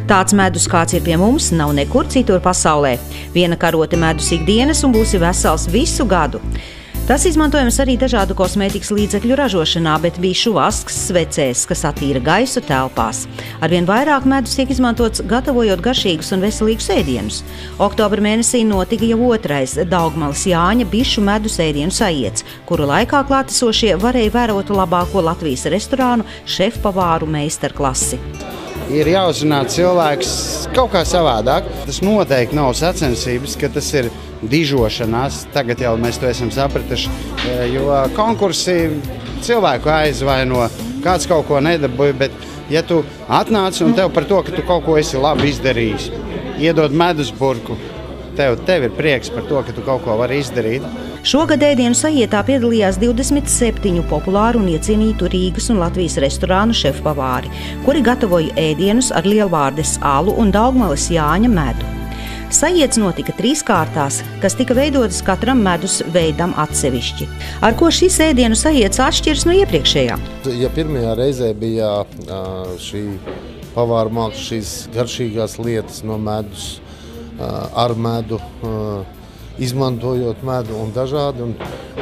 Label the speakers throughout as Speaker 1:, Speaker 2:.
Speaker 1: Tāds medus, kāds ir pie mums, nav nekur citur pasaulē. Viena karote medus ikdienas un būsi vesels visu gadu. Tas izmantojams arī dažādu kosmētikas līdzekļu ražošanā, bet bišu vasks svecēs, kas attīra gaisu telpās. Arvien vairāk medus tiek izmantots gatavojot garšīgus un veselīgus ēdienus. Oktobra mēnesī notika jau otrais Daugmalas Jāņa bišu medus ēdienu sajiets, kuru laikā klātesošie varēja vērot labāko Latvijas restorānu šefpavāru meistarklasi.
Speaker 2: Ir jāuzrunā cilvēks kaut kā savādāk. Tas noteikti nav sacensības, ka tas ir dižošanās. Tagad jau mēs to esam sapratuši, jo konkursi cilvēku aizvaino, kāds kaut ko nedabūja, bet ja tu atnāc un tev par to, ka tu kaut ko esi labi izdarījis, iedod medus burku, tev ir prieks par to, ka tu kaut ko vari izdarīt.
Speaker 1: Šogad ēdienu sajietā piedalījās 27 populāru un iecienītu Rīgas un Latvijas restorānu šefpavāri, kuri gatavoja ēdienus ar Lielvārdes alu un Daugmalas Jāņa medu. Sajiets notika 3 kārtās, kas tika veidotas katram medus veidam atsevišķi. Ar ko šis ēdienu sajiets atšķiras no iepriekšējā?
Speaker 3: Ja pirmajā reizē bija šī pavāra māksla, šīs garšīgās lietas no medus, ar medu, izmantojot medu un dažādi,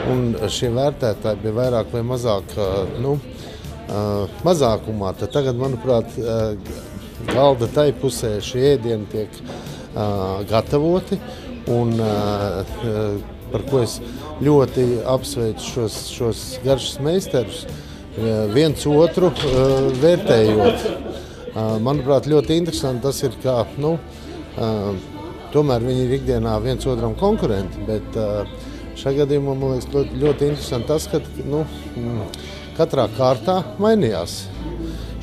Speaker 3: un šie vērtētāji bija vairāk vai mazāk mazākumā. Tad tagad, manuprāt, galda tai pusē šie ēdieni tiek gatavoti, un par ko es ļoti apsveicu šos garšas meistarus, viens otru vērtējot. Manuprāt, ļoti interesanti tas ir, kā, tomēr viņi ir ikdienā viens otram konkurenti, bet šajā gadījumā, man liekas, ļoti interesanti tas, ka katrā kārtā mainījās.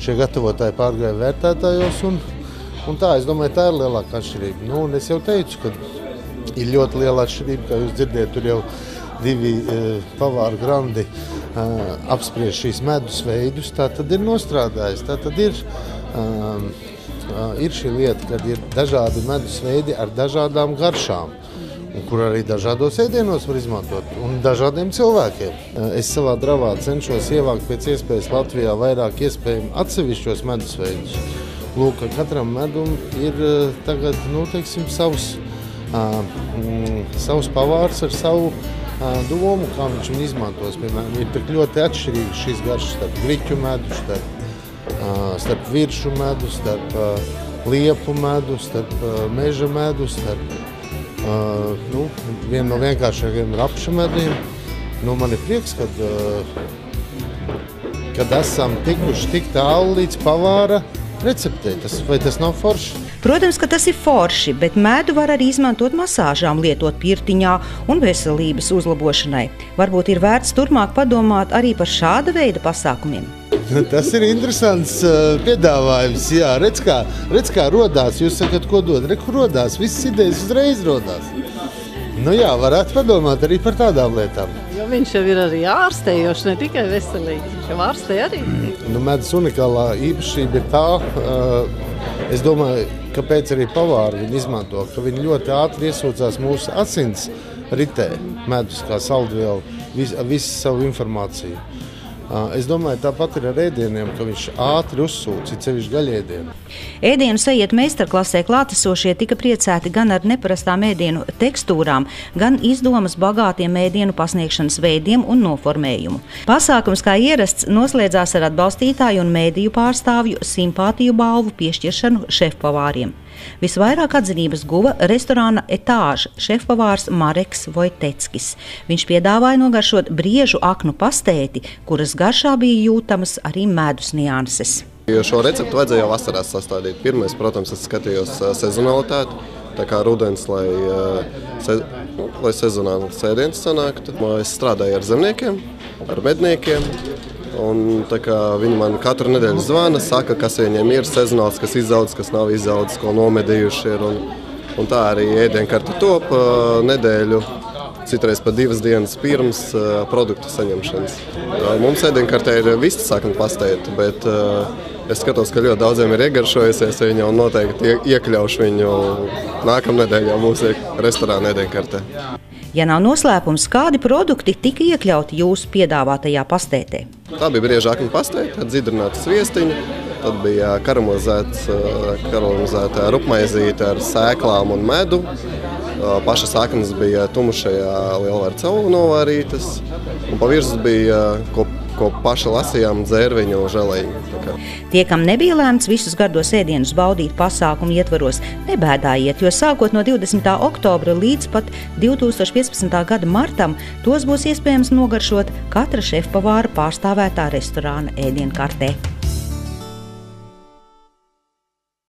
Speaker 3: Šie gatavotāji pārgāja vērtētājos, un tā, es domāju, tā ir lielākā atšķirība. Un es jau teicu, ka ir ļoti liela atšķirība, kā jūs dzirdiet, tur jau 2 pavāru grandi apspriež šīs medus veidus, tā tad ir nostrādājis, tā tad ir šī lieta, kad ir dažādi medus veidi ar dažādām garšām, un kur arī dažādos ēdienos var izmantot, un dažādiem cilvēkiem. Es savā dravā cenšos ievākt pēc iespējas Latvijā vairāk iespējami atsevišķos medus veidus. Lūk, ka katram medum ir tagad, savs pavārs ar savu domu, kā viņš viņu izmantos. Piemēram, ir tik ļoti atšķirīgi šīs garšas starp griķu medu, starp viršu medu, starp liepu medu, starp meža medu, starp vienu no vienkāršākajiem rapša mediem. Man ir prieks, kad esam tikuši tik tālu līdz pavāra receptei. Vai tas nav forši?
Speaker 1: Protams, ka tas ir forši, bet medu var arī izmantot masāžām, lietot pirtiņā un veselības uzlabošanai. Varbūt ir vērts turpmāk padomāt arī par šāda veida pasākumiem.
Speaker 3: Tas ir interesants piedāvājums. Jā, redz kā rodās. Jūs sakat, ko dod? Reku rodās. Visas idejas uzreiz rodās. Varētu padomāt arī par tādām lietām.
Speaker 4: Jo viņš jau ir arī ārstējošs, ne tikai veselīgs. Viņš jau ārstē arī.
Speaker 3: Medus unikālā īpašība ir tā, es domāju, kāpēc arī pavāri viņi izmanto, ka viņi ļoti ātri iesūcās mūsu asins ritē, medus kā saldvielu, visu savu informāciju. Es domāju, tāpat ir ar ēdieniem, ka viņš ātri uzsūc, it sevišķi gaļēdienu.
Speaker 1: Ēdienu sajiet meistarklasē klātesošie tika priecēti gan ar neparastām ēdienu tekstūrām, gan izdomas bagātiem ēdienu pasniegšanas veidiem un noformējumu. Pasākums, kā ierasts, noslēdzās ar atbalstītāju un mēdīju pārstāvju simpātiju balvu piešķiršanu šefpavāriem. Visvairāk atzinības guva restorāna Etāža šefpavārs Mareks Vojteckis. Viņš piedāvāja nogaršot briežu aknu pastēti, kuras garšā bija jūtamas arī medus nianses.
Speaker 5: Šo receptu vajadzēja jau vasarās sastādīt. Pirmais, protams, es skatījos sezonalitāti, tā kā rudens, lai sezonāls ēdiens sanāktu. Es strādāju ar zemniekiem, ar medniekiem. Un tā kā viņi man katru nedēļu zvana, saka, kas viņiem ir sezonāls, kas izaudzis, kas nav izaudzis, ko nomedījuši ir. Un tā arī ēdienkarte top nedēļu, citreiz pa 2 dienas pirms produktu saņemšanas. Mums ēdienkartē ir vista sakna pastēta, bet es skatos, ka ļoti daudziem ir iegaršojusies viņu un noteikti iekļaušu viņu nākamnedēļ jau mūsu restorāna ēdienkartē.
Speaker 1: Ja nav noslēpums, kādi produkti tika iekļauti jūsu piedāvātajā pastētē?
Speaker 5: Tā bija brieža aknu pastēta ar dzidrinātu sviestiņu, tad bija karamelizēta rupmaizīte ar sēklām un medu. Paša saknes bija tumušajā lielvaru celu novārītas, un pa virsmu bija, ko paši lasījām, dzērviņu želeņu.
Speaker 1: Tie, kam nebija lēmts visus gardos ēdienus baudīt pasākumu ietvaros, nebēdājiet, jo sākot no 20. oktobra līdz pat 2015. gada martam tos būs iespējams nogaršot katra šefpavāra pārstāvētā restorāna ēdienkartē.